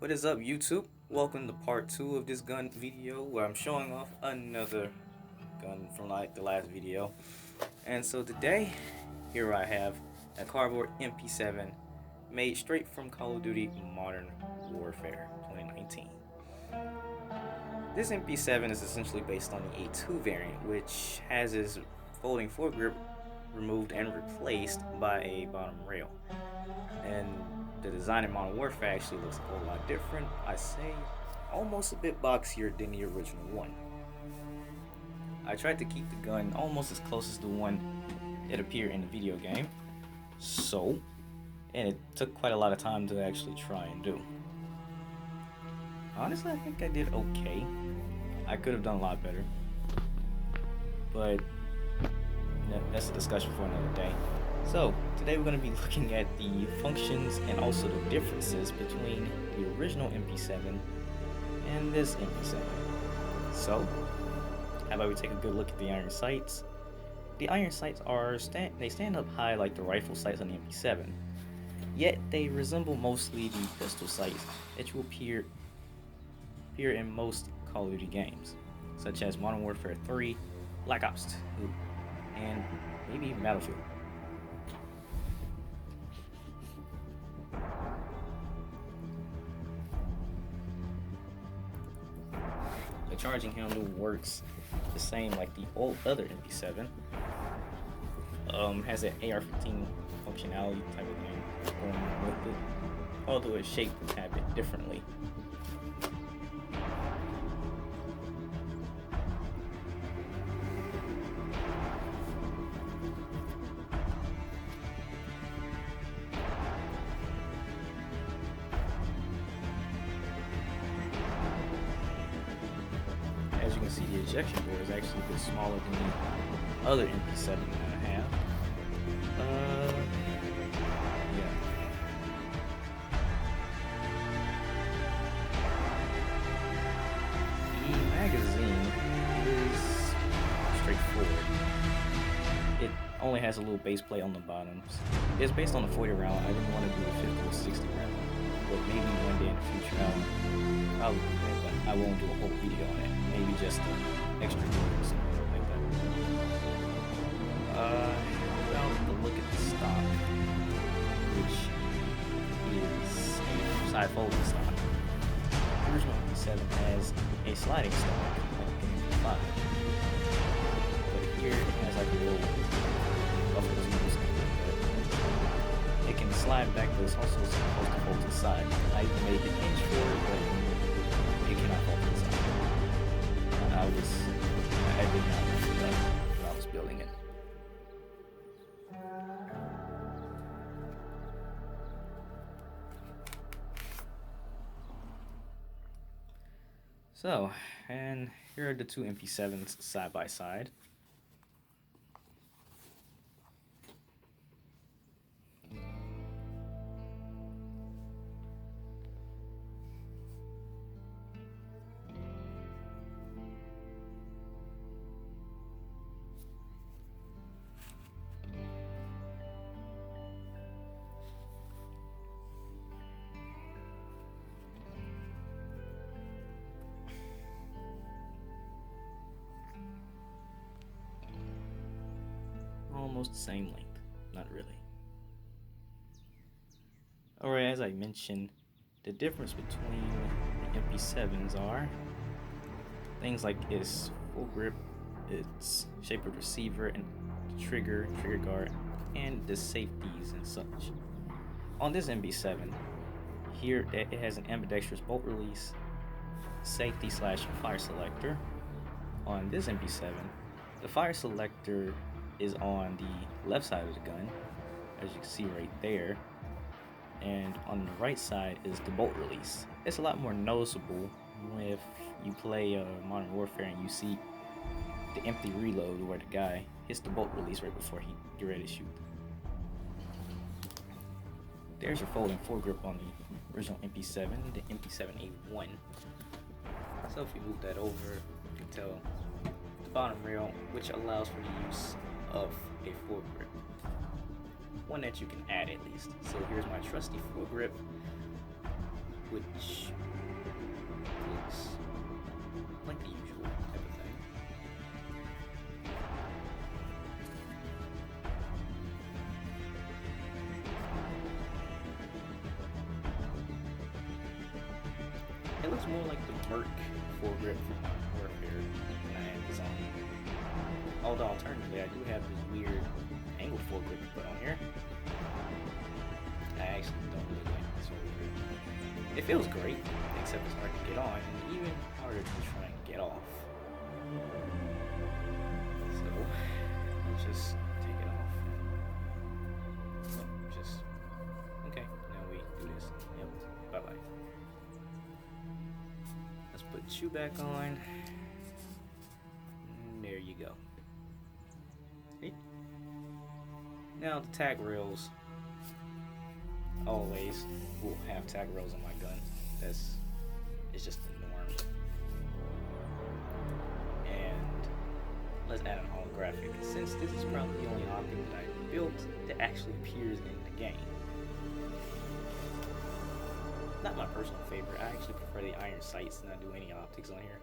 What is up, YouTube? Welcome to part 2 of this gun video where I'm showing off another gun from like the last video. And so today, here I have a cardboard MP7 made straight from Call of Duty Modern Warfare 2019. This MP7 is essentially based on the A2 variant, which has its folding foregrip removed and replaced by a bottom rail. And the design in Modern Warfare actually looks a whole lot different. I say almost a bit boxier than the original one. I tried to keep the gun almost as close as the one that appeared in the video game. And it took quite a lot of time to actually try and do. Honestly, I think I did okay. I could have done a lot better. But that's a discussion for another day. So, today we're going to be looking at the functions and also the differences between the original MP7 and this MP7. So, how about we take a good look at the iron sights? The iron sights they stand up high like the rifle sights on the MP7, yet they resemble mostly the pistol sights that will appear in most Call of Duty games, such as Modern Warfare 3, Black Ops 2, and maybe even Battlefield. The charging handle works the same like the old other MP7. Has an AR-15 functionality type of thing going on with it, although it's shaped a tad bit differently. As you can see, the ejection door is actually a bit smaller than the other MP7 that I have. Yeah. The magazine is straightforward. It only has a little base plate on the bottom. It's based on a 40 round. I didn't want to do a 50 or 60 round, but maybe one day in the future I'll probably do that, but I won't do a whole video on it. Maybe just an extra video or something like that. Well, to look at the stock, which is a side folding stock. The original MP7 has a sliding stock like the MP5, but here it has like a little buffer tube. It can slide back, but it's also supposed to fold to the side. I made the hinge for it, but it cannot fold to the side. I did not do that when I was building it. So, and here are the two MP7s side by side. Almost the same length, not really. Alright, as I mentioned, the difference between the MP7s are things like its full grip, its shape of receiver, and trigger guard, and the safeties and such. On this MP7, here it has an ambidextrous bolt release, safety / fire selector. On this MP7, the fire selector is on the left side of the gun, as you can see right there, and on the right side is the bolt release. It's a lot more noticeable if you play Modern Warfare and you see the empty reload where the guy hits the bolt release right before he get ready to shoot. There's your folding foregrip on the original MP7, the MP7A1. So if you move that over, you can tell the bottom rail, which allows for the use of a foregrip. One that you can add at least. So here's my trusty foregrip. which looks like the usual type of thing. It looks more like the Merc foregrip from Modern Warfare than I had this on. Although alternatively, I do have this weird angle foregrip to put on here. I actually don't really like this foregrip. It feels great, except it's hard to get on, and even harder to try and get off. So, let's just take it off. Okay, now we do this. Yep, bye-bye. Let's put you back on. And there you go. See? Now the tag rails always will have tag rails on my gun. It's just the norm. And let's add an holographic, since this is probably the only optic that I built that actually appears in the game. Not my personal favorite. I actually prefer the iron sights than I do any optics on here.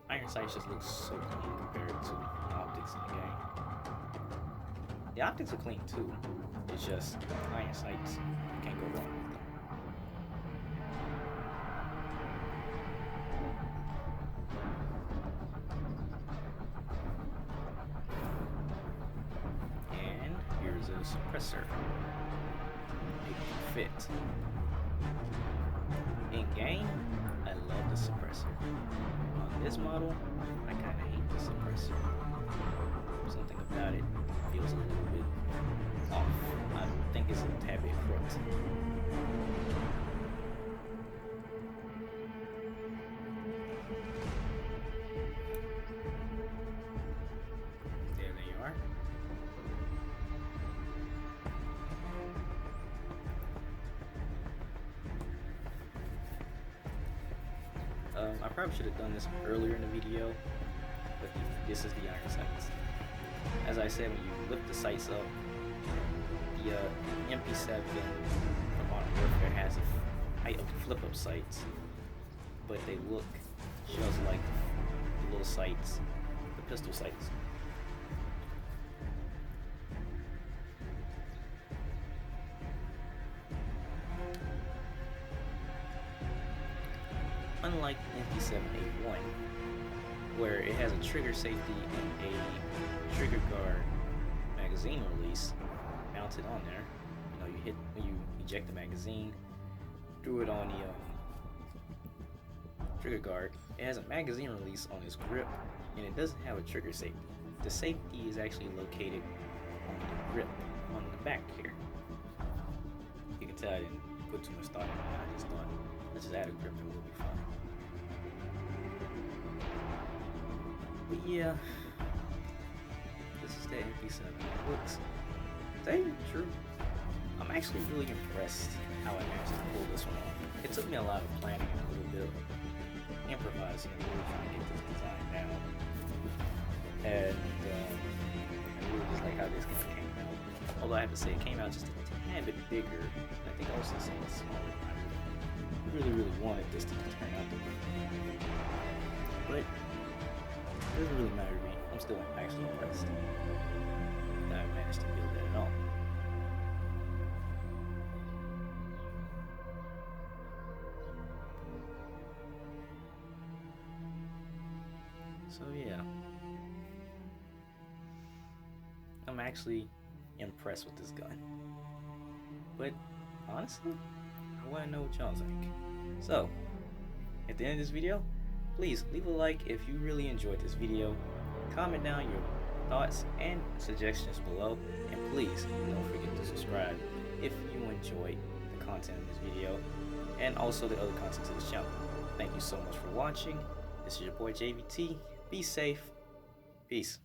Iron sights just look so clean compared to the optics in the game. The optics are clean too. It's just iron sights. You can't go wrong with them. And here's a suppressor. It can fit. In game, I love the suppressor. On this model, I kinda hate the suppressor. Something about it feels a little bit off. I think it's a tad bit crooked. There they are. I probably should have done this earlier in the video, but this is the iron sights. As I said, when you lift the sights up, the MP7 from Modern Warfare has a height of flip-up sights, but they look just like the little sights, the pistol sights. Unlike MP7A1, where it has a trigger safety and a trigger guard magazine release mounted on there. You know, when you eject the magazine, threw it on the trigger guard. It has a magazine release on its grip, and it doesn't have a trigger safety. The safety is actually located on the grip, on the back here. You can tell I didn't put too much thought into it. I just thought, let's just add a grip and we'll be fine. But yeah, this is the MP7. It looks, to tell you the truth, I'm actually really impressed how I managed to pull this one off. It took me a lot of planning and a little bit of improvising and really trying to get this design down. And I really just like how this kind of came out. Although I have to say it came out just a tad bit bigger. I think also somewhat smaller. I really wanted this to turn out to be. But it doesn't really matter to me. I'm still actually impressed that I managed to build that at all. So yeah, I'm actually impressed with this gun. But honestly, I want to know what y'all think. So, at the end of this video, please leave a like if you really enjoyed this video. Comment down your thoughts and suggestions below, and please don't forget to subscribe if you enjoyed the content in this video and also the other content to this channel. Thank you so much for watching. This is your boy JVT. Be safe. Peace.